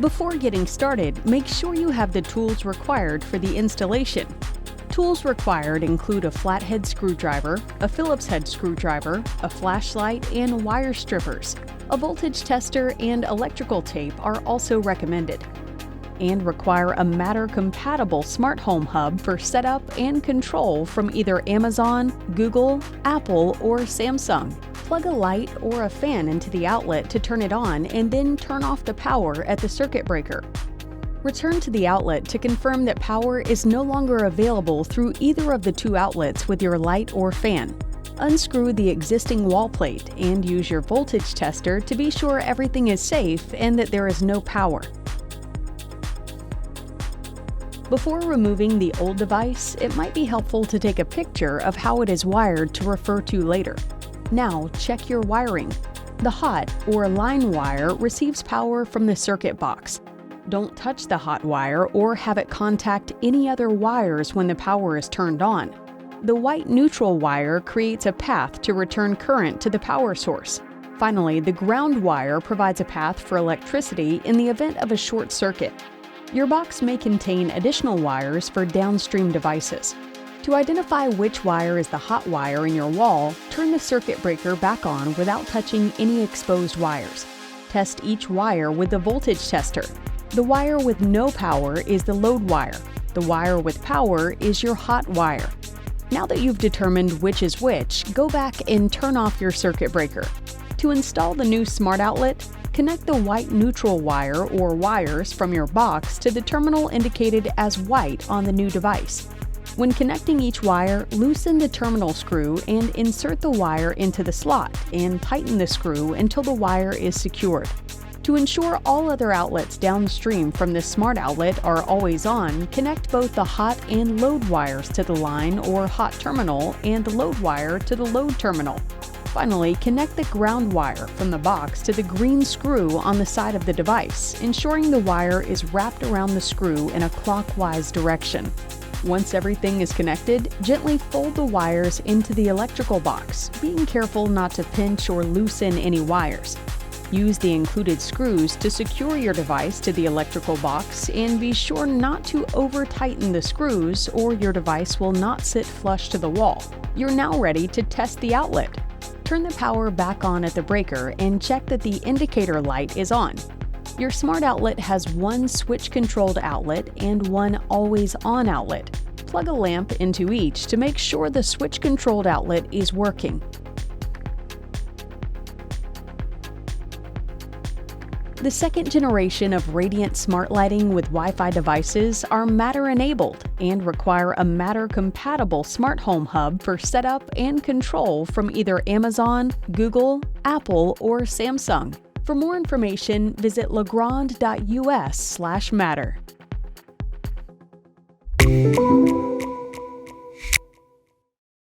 Before getting started, make sure you have the tools required for the installation. Tools required include a flathead screwdriver, a Phillips head screwdriver, a flashlight, and wire strippers. A voltage tester and electrical tape are also recommended. And require a Matter-compatible smart home hub for setup and control from either Amazon, Google, Apple, or Samsung. Plug a light or a fan into the outlet to turn it on and then turn off the power at the circuit breaker. Return to the outlet to confirm that power is no longer available through either of the two outlets with your light or fan. Unscrew the existing wall plate and use your voltage tester to be sure everything is safe and that there is no power. Before removing the old device, it might be helpful to take a picture of how it is wired to refer to later. Now, check your wiring. The hot or line wire receives power from the circuit box. Don't touch the hot wire or have it contact any other wires when the power is turned on. The white neutral wire creates a path to return current to the power source. Finally, the ground wire provides a path for electricity in the event of a short circuit. Your box may contain additional wires for downstream devices. To identify which wire is the hot wire in your wall, turn the circuit breaker back on without touching any exposed wires. Test each wire with the voltage tester. The wire with no power is the load wire. The wire with power is your hot wire. Now that you've determined which is which, go back and turn off your circuit breaker. To install the new smart outlet, connect the white neutral wire or wires from your box to the terminal indicated as white on the new device. When connecting each wire, loosen the terminal screw and insert the wire into the slot and tighten the screw until the wire is secured. To ensure all other outlets downstream from the smart outlet are always on, connect both the hot and load wires to the line or hot terminal and the load wire to the load terminal. Finally, connect the ground wire from the box to the green screw on the side of the device, ensuring the wire is wrapped around the screw in a clockwise direction. Once everything is connected, gently fold the wires into the electrical box, being careful not to pinch or loosen any wires. Use the included screws to secure your device to the electrical box and be sure not to over-tighten the screws or your device will not sit flush to the wall. You're now ready to test the outlet. Turn the power back on at the breaker and check that the indicator light is on. Your smart outlet has one switch-controlled outlet and one always-on outlet. Plug a lamp into each to make sure the switch-controlled outlet is working. The second generation of Radiant smart lighting with Wi-Fi devices are Matter-enabled and require a Matter-compatible smart home hub for setup and control from either Amazon, Google, Apple, or Samsung. For more information, visit legrand.us/matter.